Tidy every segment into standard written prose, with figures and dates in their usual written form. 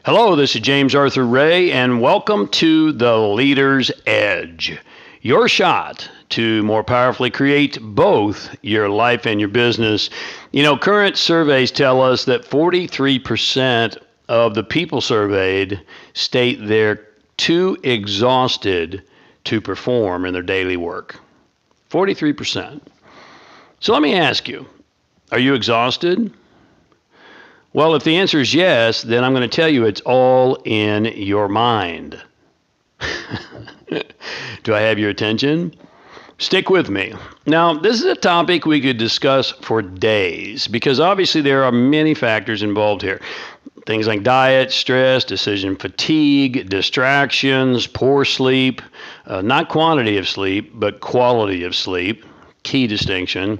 Hello, this is James Arthur Ray, and welcome to The Leader's Edge, your shot to more powerfully create both your life and your business. You know, current surveys tell us that 43% of the people surveyed state they're too exhausted to perform in their daily work. 43%. So let me ask you, are you exhausted? Well, if the answer is yes, then I'm going to tell you it's all in your mind. Do I have your attention? Stick with me. Now, this is a topic we could discuss for days because obviously there are many factors involved here. Things like diet, stress, decision fatigue, distractions, poor sleep, not quantity of sleep, but quality of sleep, key distinction.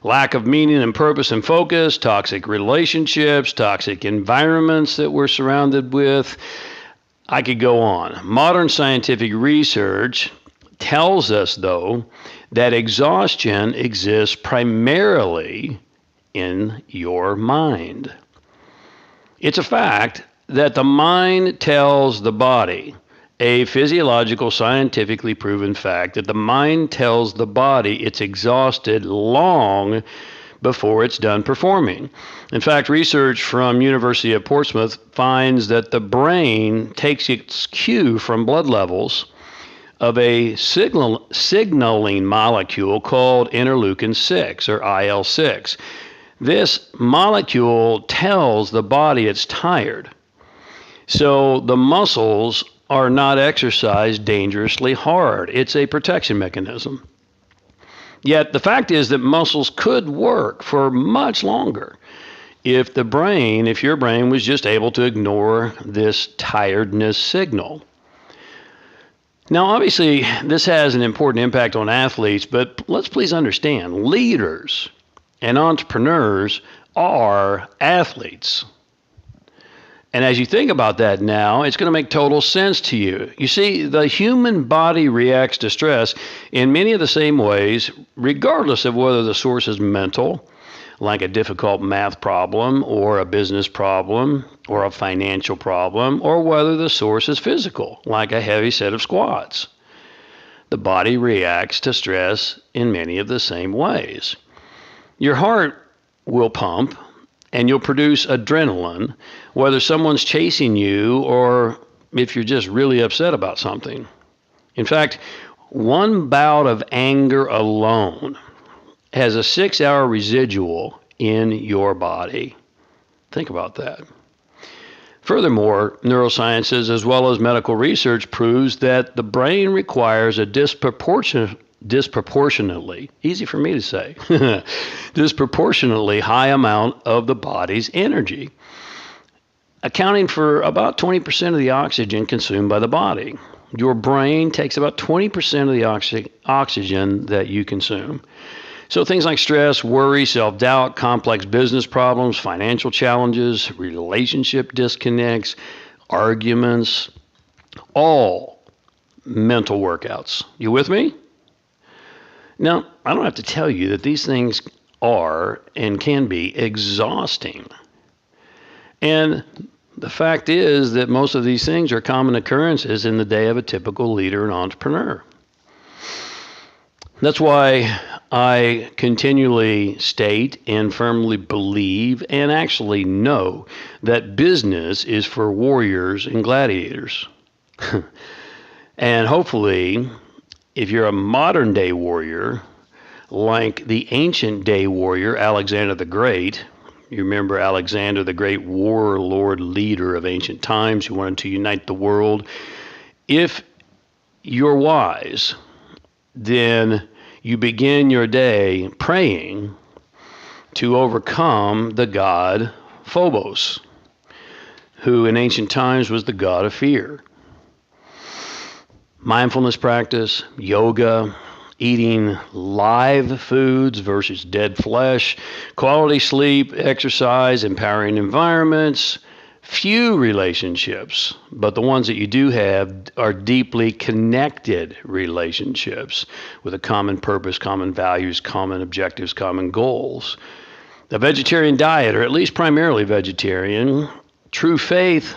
Lack of meaning and purpose and focus, toxic relationships, toxic environments that we're surrounded with. I could go on. Modern scientific research tells us, though, that exhaustion exists primarily in your mind. It's a fact that the mind tells the body, a physiological, scientifically proven fact that the mind tells the body it's exhausted long before it's done performing. In fact, research from University of Portsmouth finds that the brain takes its cue from blood levels of a signaling molecule called interleukin-6 or IL-6. This molecule tells the body it's tired. So the muscles are not exercised dangerously hard. It's a protection mechanism. Yet the fact is that muscles could work for much longer if your brain was just able to ignore this tiredness signal. Now, obviously, this has an important impact on athletes, but let's please understand, leaders and entrepreneurs are athletes. And as you think about that now, it's going to make total sense to you. You see, the human body reacts to stress in many of the same ways, regardless of whether the source is mental, like a difficult math problem or a business problem or a financial problem, or whether the source is physical, like a heavy set of squats. The body reacts to stress in many of the same ways. Your heart will pump, and you'll produce adrenaline, whether someone's chasing you or if you're just really upset about something. In fact, one bout of anger alone has a 6-hour residual in your body. Think about that. Furthermore, neurosciences as well as medical research proves that the brain requires a disproportionately, easy for me to say, disproportionately high amount of the body's energy, accounting for about 20% of the oxygen consumed by the body. Your brain takes about 20% of the oxygen that you consume. So things like stress, worry, self-doubt, complex business problems, financial challenges, relationship disconnects, arguments, all mental workouts. You with me? Now, I don't have to tell you that these things are and can be exhausting. And the fact is that most of these things are common occurrences in the day of a typical leader and entrepreneur. That's why I continually state and firmly believe and actually know that business is for warriors and gladiators. And hopefully, if you're a modern day warrior, like the ancient day warrior Alexander the Great, you remember Alexander the Great, warlord leader of ancient times who wanted to unite the world. If you're wise, then you begin your day praying to overcome the god Phobos, who in ancient times was the god of fear. Mindfulness practice, yoga, eating live foods versus dead flesh, quality sleep, exercise, empowering environments, few relationships, but the ones that you do have are deeply connected relationships with a common purpose, common values, common objectives, common goals. A vegetarian diet, or at least primarily vegetarian, true faith,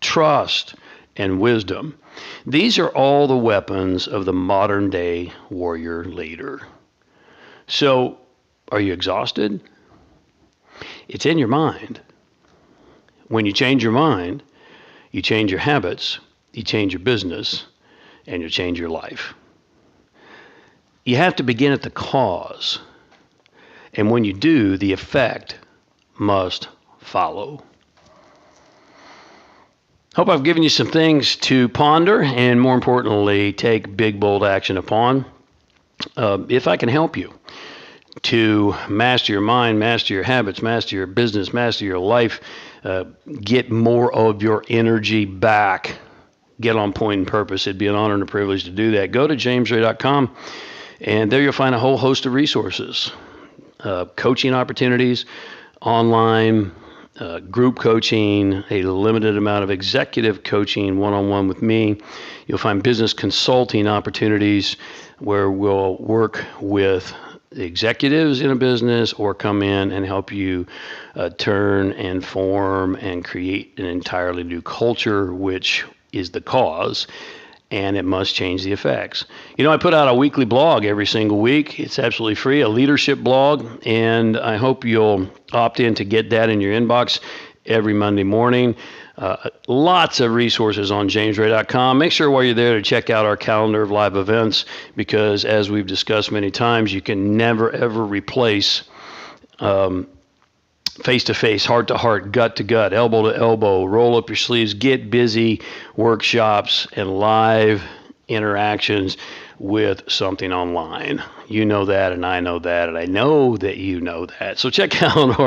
trust, and wisdom. These are all the weapons of the modern day warrior leader. So, are you exhausted? It's in your mind. When you change your mind, you change your habits, you change your business, and you change your life. You have to begin at the cause. And when you do, the effect must follow. Hope I've given you some things to ponder and, more importantly, take big, bold action upon. If I can help you to master your mind, master your habits, master your business, master your life, get more of your energy back, get on point and purpose, it'd be an honor and a privilege to do that. Go to jamesray.com, and there you'll find a whole host of resources, coaching opportunities, online, group coaching, a limited amount of executive coaching one-on-one with me. You'll find business consulting opportunities where we'll work with the executives in a business or come in and help you turn and form and create an entirely new culture, which is the cause, and it must change the effects. You know, I put out a weekly blog every single week. It's absolutely free, a leadership blog, and I hope you'll opt in to get that in your inbox every Monday morning. Lots of resources on jamesray.com. Make sure while you're there to check out our calendar of live events, because as we've discussed many times, you can never, ever replace face-to-face, heart-to-heart, gut-to-gut, elbow-to-elbow, roll up your sleeves, get busy workshops and live interactions with something online. You know that, and I know that, and I know that you know that. So check out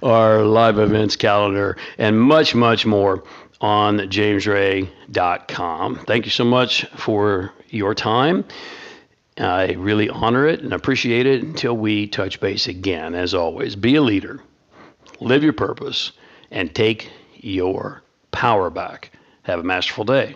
our live events calendar and much, much more on jamesray.com. Thank you so much for your time. I really honor it and appreciate it. Until we touch base again, as always, be a leader, live your purpose, and take your power back. Have a masterful day.